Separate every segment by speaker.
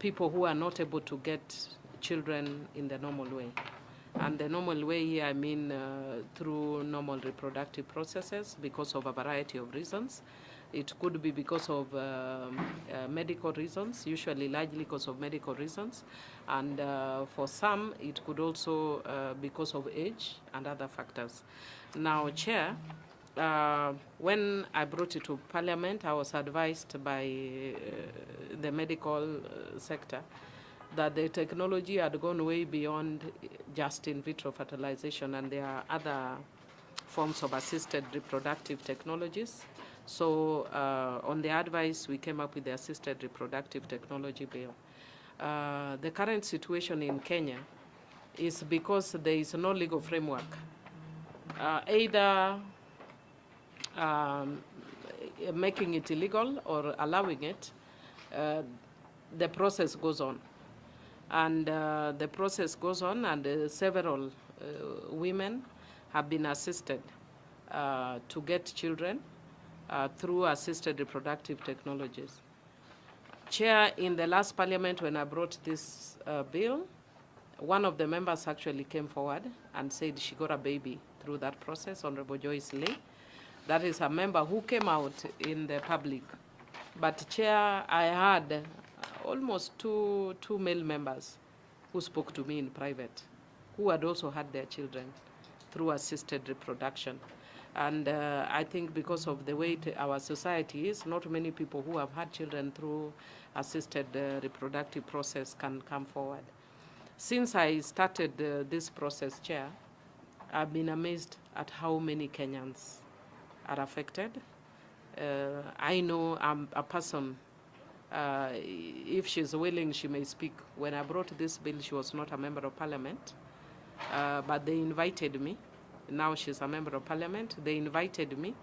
Speaker 1: people who are not able to get children in the normal way. And the normal way here, I mean through normal reproductive processes because of a variety of reasons. It could be because of medical reasons, usually largely because of medical reasons. And for some, it could also because of age and other factors. Now, Chair, when I brought it to Parliament, I was advised by the medical sector that the technology had gone way beyond just in vitro fertilization, and there are other forms of assisted reproductive technologies. So on the advice, we came up with the Assisted Reproductive Technology Bill. The current situation in Kenya is because there is no legal framework, either making it illegal or allowing it. The process goes on. And the process goes on, and several women have been assisted to get children through assisted reproductive technologies. Chair, in the last parliament when I brought this bill, one of the members actually came forward and said she got a baby through that process, Honorable Joyce Lee. That is a member who came out in the public. But Chair, I had almost two male members who spoke to me in private, who had also had their children through assisted reproduction. And I think because of the way our society is, not many people who have had children through assisted reproductive process can come forward. Since I started this process, Chair, I've been amazed at how many Kenyans are affected. I know I'm a person, if she's willing, she may speak. When I brought this bill, she was not a member of parliament, but they invited me. Now she's a member of parliament. They invited me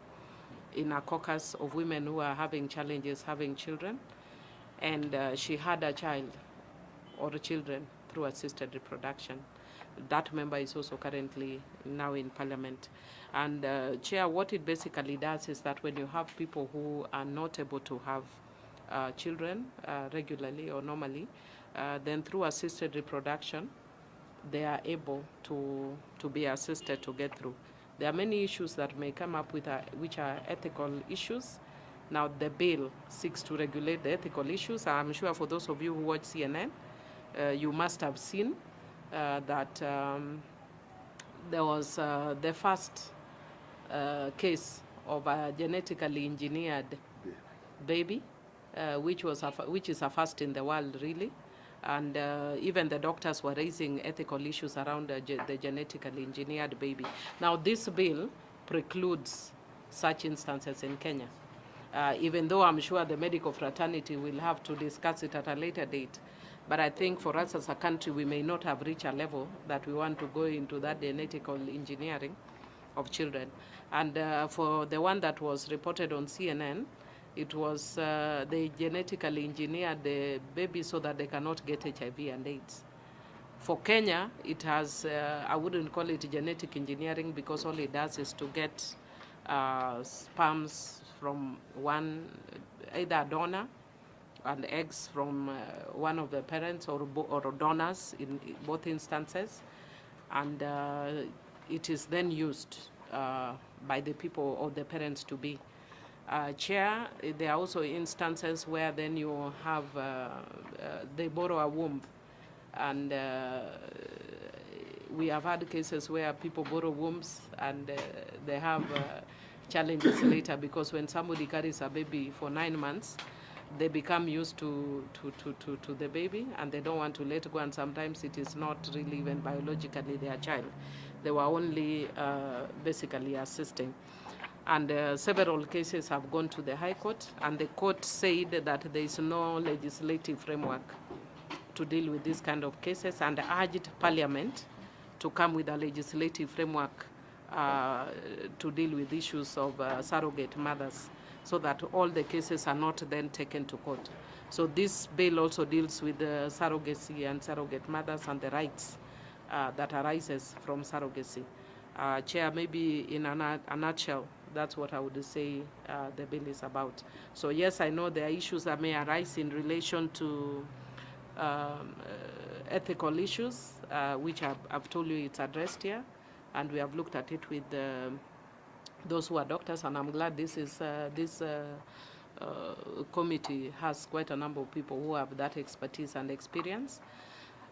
Speaker 1: in a caucus of women who are having challenges having children, and she had a child or children through assisted reproduction. That member is also currently now in parliament. And Chair, what it basically does is that when you have people who are not able to have children regularly or normally, then through assisted reproduction, they are able to be assisted to get through. There are many issues that may come up with which are ethical issues. Now, the bill seeks to regulate the ethical issues. I'm sure for those of you who watch CNN, you must have seen that there was the first case of a genetically engineered baby, which is a first in the world, really. And even the doctors were raising ethical issues around the genetically engineered baby. Now, this bill precludes such instances in Kenya, even though I'm sure the medical fraternity will have to discuss it at a later date. But I think for us as a country, we may not have reached a level that we want to go into that genetical engineering of children. And for the one that was reported on CNN, it was they genetically engineered the baby so that they cannot get HIV and AIDS. For Kenya, it has, I wouldn't call it genetic engineering because all it does is to get sperms from either a donor and eggs from one of the parents or donors in both instances. And it is then used by the people or the parents to be. Chair, there are also instances where then you have, they borrow a womb. And we have had cases where people borrow wombs and they have challenges later because when somebody carries a baby for 9 months, they become used to the baby and they don't want to let go, and sometimes it is not really even biologically their child. They were only basically assisting. And several cases have gone to the High Court, and the court said that there is no legislative framework to deal with this kind of cases, and urged Parliament to come with a legislative framework to deal with issues of surrogate mothers, so that all the cases are not then taken to court. So this bill also deals with surrogacy and surrogate mothers and the rights that arises from surrogacy. Chair, maybe in a nutshell, that's what I would say the bill is about. So yes, I know there are issues that may arise in relation to ethical issues, which I've told you it's addressed here, and we have looked at it with those who are doctors, and I'm glad this committee has quite a number of people who have that expertise and experience.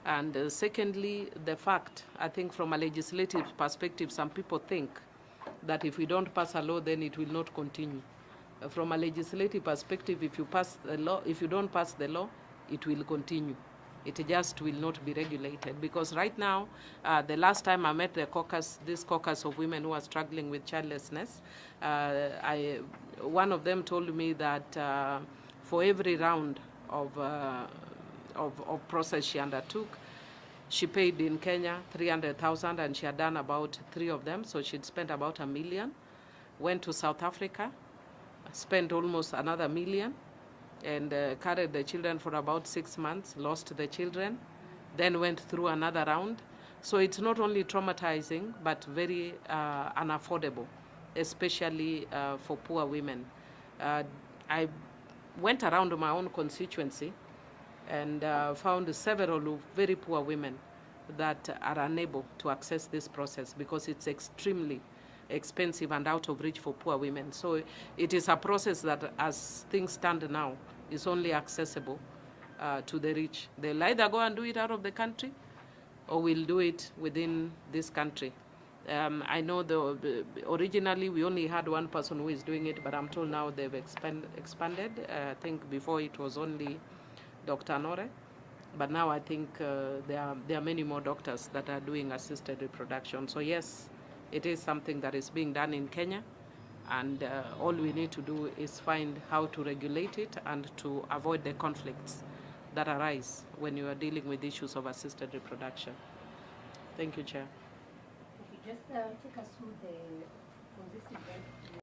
Speaker 1: And secondly, the fact, I think from a legislative perspective, some people think that if we don't pass a law, then it will not continue. From a legislative perspective, if you don't pass the law, it will continue. It just will not be regulated, because right now, the last time I met this caucus of women who are struggling with childlessness, one of them told me that for every round of process she undertook, she paid in Kenya 300,000, and she had done about 3 of them, so she'd spent about $1 million. Went to South Africa, spent almost another $1 million, and carried the children for about 6 months, lost the children, then went through another round. So it's not only traumatizing, but very unaffordable, especially for poor women. I went around my own constituency and found several very poor women that are unable to access this process because it's extremely expensive and out of reach for poor women. So it is a process that, as things stand now, is only accessible to the rich. They'll either go and do it out of the country, or will do it within this country. I know originally we only had one person who is doing it, but I'm told now they've expanded. I think before it was only Dr. Nore, but now I think there are many more doctors that are doing assisted reproduction. So yes, it is something that is being done in Kenya, and all we need to do is find how to regulate it and to avoid the conflicts that arise when you are dealing with issues of assisted reproduction. Thank you, Chair.
Speaker 2: If you just take us through the